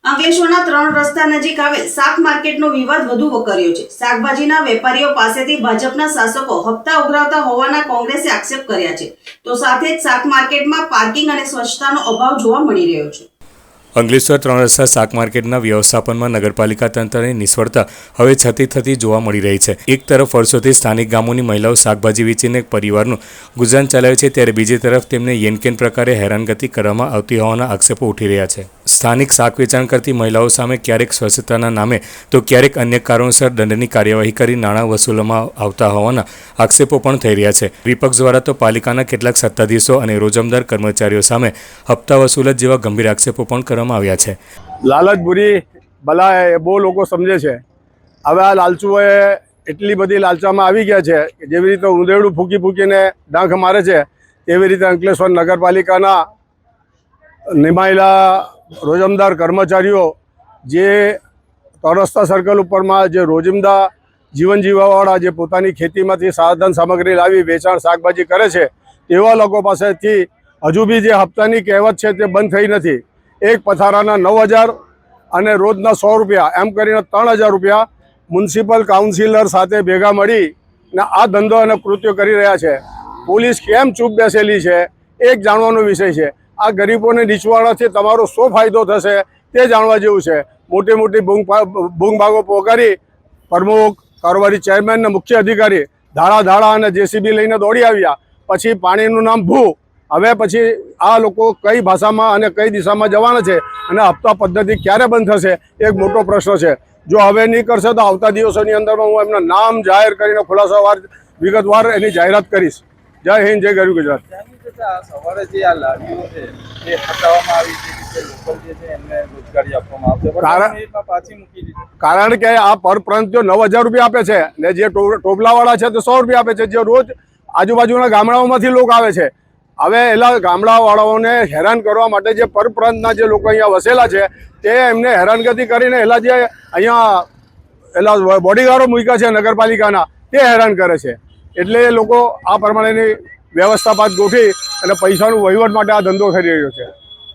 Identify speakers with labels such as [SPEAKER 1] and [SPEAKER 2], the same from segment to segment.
[SPEAKER 1] અંકલેશ્વરના 3 રસ્તા નજીક આવેલ શાક માર્કેટનો વિવાદ વધુ વકર્યો છે। શાકભાજીના વેપારીઓ પાસેથી ભાજપના શાસકો હપ્તા ઉઘરાવતા હોવાના કોંગ્રેસે આક્ષેપ કર્યા છે, તો સાથે જ શાક માર્કેટમાં પાર્કિંગ અને સ્વચ્છતાનો અભાવ જોવા મળી રહ્યો છે।
[SPEAKER 2] અંકલેશ્વર 3 રસ્તા શાક માર્કેટના વ્યવસ્થાપનમાં નગરપાલિકા તંત્રની નિષ્ફળતા હવે થતી જોવા મળી રહી છે। એક તરફ વર્ષોથી સ્થાનિક ગામોની મહિલાઓ શાકભાજી વેચીને પરિવારનું ગુજરાન ચલાવે છે, ત્યારે બીજી તરફ તેમને યેનકેન પ્રકારે હેરાનગતિ કરવામાં આવતી હોવાના આક્ષેપો ઉઠી રહ્યા છે। સ્થાનિક શાક વેચાણ કરતી મહિલાઓ સામે ક્યારેક સ્વચ્છતાના નામે તો ક્યારેક અન્ય કારણોસર દંડની કાર્યવાહી કરી નાણાં વસૂલવામાં આવતા હોવાના આક્ષેપો પણ થઈ રહ્યા છે। વિપક્ષ દ્વારા તો પાલિકાના કેટલાક સત્તાધીશો અને રોજમદાર કર્મચારીઓ સામે હપ્તા વસૂલત જેવા ગંભીર આક્ષેપો પણ કરવામાં આવ્યા છે।
[SPEAKER 3] લાલચ બુરી ભલા એ બહુ લોકો સમજે છે। હવે આ લાલચુઓએ એટલી બધી લાલચામાં આવી ગયા છે કે જેવી રીતે ઉંદેડું ફૂંકી ફૂંકીને ડાંખ મારે છે, તેવી રીતે અંકલેશ્વર નગરપાલિકાના નિમાયેલા રોજમદાર કર્મચારીઓ જે તરસ્તા સર્કલ ઉપરમાં જે રોજિંદા જીવન જીવવાવાળા જે પોતાની ખેતીમાંથી સાધન સામગ્રી લાવી વેચાણ શાકભાજી કરે છે, તેવા લોકો પાસેથી હજુ બી જે હપ્તાની કહેવત છે તે બંધ થઈ નથી। એક પથારાના 9,000 અને રોજના 100 રૂપિયા એમ કરીને 3,000 રૂપિયા મ્યુનિસિપલ કાઉન્સિલર સાથે ભેગા મળીને આ ધંધો અને કૃત્યો કરી રહ્યા છે। પોલીસ કેમ ચૂપ બેસેલી છે એક જાણવાનો વિષય છે। આ ગરીબોને નીચવાડાથી તમારો શું ફાયદો થશે તે જાણવા જેવું છે। મોટી મોટી બૂંગભાગો પોકારી પ્રમુખ, કારોબારી ચેરમેન અને મુખ્ય અધિકારી ધાડા અને જેસીબી લઈને દોડી આવ્યા, પછી પાણીનું નામ ભૂ। હવે પછી આ લોકો કઈ ભાષામાં અને કઈ દિશામાં જવાના છે અને હપ્તા પદ્ધતિ ક્યારે બંધ થશે એક મોટો પ્રશ્ન છે। જો હવે નહીં કરશે તો આવતા દિવસોની અંદરમાં હું એમના નામ જાહેર કરીને ખુલાસાવાર વિગતવાર એની જાહેરાત કરીશ। જય હિન્દ, જય ગરવી ગુજરાત।
[SPEAKER 4] સવારે જે આ લારીઓ છે એ હટાવવામાં આવી છે, લોકલ જે છે એમને રોજગારી આપવામાં આવશે, પણ પાછી મૂકી દીધી।
[SPEAKER 3] કારણ કે આ પરપ્રાંતિયો 9,000 રૂપિયા આપે છે ને જે ટોપલાવાળા છે તે 100 રૂપિયા આપે છે, જે રોજ આજુબાજુના ગામડાઓમાંથી લોકો આવે છે। હવે એલા ગામડાવાળાઓને હેરાન કરવા માટે જે પરપ્રાંતના જે લોકો અહીંયા વસેલા છે તે એમને હેરાનગતિ કરીને એલા જે અહીંયા એલા બોડીગાર્ડો મૂક્યા છે નગરપાલિકાના તે હેરાન કરે છે। એટલે એ લોકો આ પ્રમાણેની વ્યવસ્થાપાત ગોઠવી અને પૈસાનું વહીવટ માટે આ ધંધો કરી રહ્યો છે।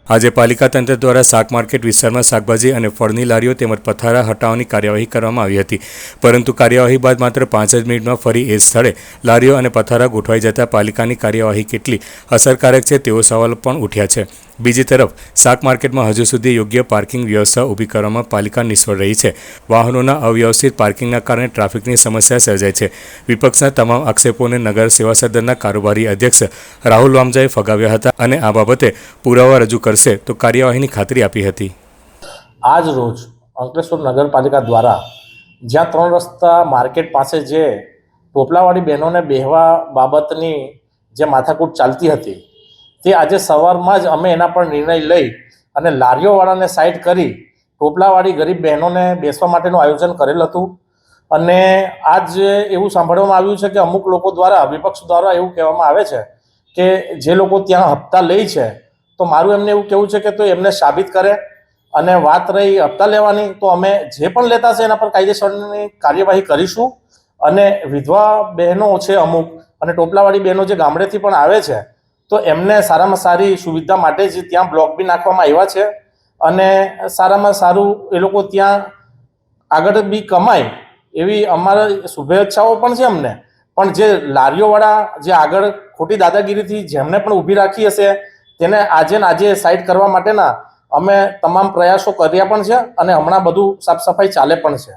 [SPEAKER 2] આજે પાલિકા તંત્ર દ્વારા શાક માર્કેટ વિસ્તારમાં શાકભાજી અને ફળની લારીઓ તેમજ પથારા હટાવવાની કાર્યવાહી કરવામાં આવી હતી, પરંતુ કાર્યવાહી બાદ માત્ર 5 જ મિનિટમાં ફરી એ સ્થળે લારીઓ અને પથારા ગોઠવાઈ જતા પાલિકાની કાર્યવાહી કેટલી અસરકારક છે તેવો સવાલ પણ ઉઠ્યા છે। બીજી તરફ શાક માર્કેટમાં હજુ સુધી યોગ્ય પાર્કિંગ વ્યવસ્થા ઊભી કરવામાં પાલિકા નિષ્ફળ રહી છે। વાહનોના અવ્યવસ્થિત પાર્કિંગના કારણે ટ્રાફિકની સમસ્યા સર્જાય છે। વિપક્ષના તમામ આક્ષેપોને નગર સેવા સદનના કારોબારી અધ્યક્ષ રાહુલ વામજાએ ફગાવ્યા હતા અને આ બાબતે પુરાવા રજૂ કરશે તો કાર્યવાહીની ખાતરી આપી હતી।
[SPEAKER 5] આજ રોજ અંકલેશ્વર નગરપાલિકા દ્વારા જ્યાં 3 રસ્તા માર્કેટ પાસે જે ટોપલાવાળી બહેનોને બેહવા બાબતની જે માથાકૂટ ચાલતી હતી તે આજે સવારમાં જ અમે એના પર નિર્ણય લઈ અને લારીઓવાળાને સાઈડ કરી ટોપલાવાળી ગરીબ બહેનોને બેસવા માટેનું આયોજન કરેલ હતું। અને આજ એવું સાંભળવામાં આવ્યું છે કે અમુક લોકો દ્વારા, વિપક્ષ દ્વારા એવું કહેવામાં આવે છે કે જે લોકો ત્યાં હપ્તા લે છે તો મારું એમને એવું કહેવું છે કે તો એમને સાબિત કરે। અને વાત રહી હપ્તા લેવાની, તો અમે જે પણ લેતા છે એના પર કાયદેસરની કાર્યવાહી કરીશું। અને વિધવા બહેનો છે અમુક અને ટોપલાવાળી બહેનો જે ગામડેથી પણ આવે છે તો એમને સારામાં સારી સુવિધા માટે જ ત્યાં બ્લોક બી નાખવામાં આવ્યા છે અને સારામાં સારું એ લોકો ત્યાં આગળ બી કમાય એવી અમારી શુભેચ્છાઓ પણ છે અમને। પણ જે લારીઓવાળા જે આગળ ખોટી દાદાગીરીથી જેમને પણ ઊભી રાખી હશે તેને આજે સાઈડ કરવા માટેના અમે તમામ પ્રયાસો કર્યા પણ છે અને હમણાં બધું સાફ સફાઈ ચાલે પણ છે।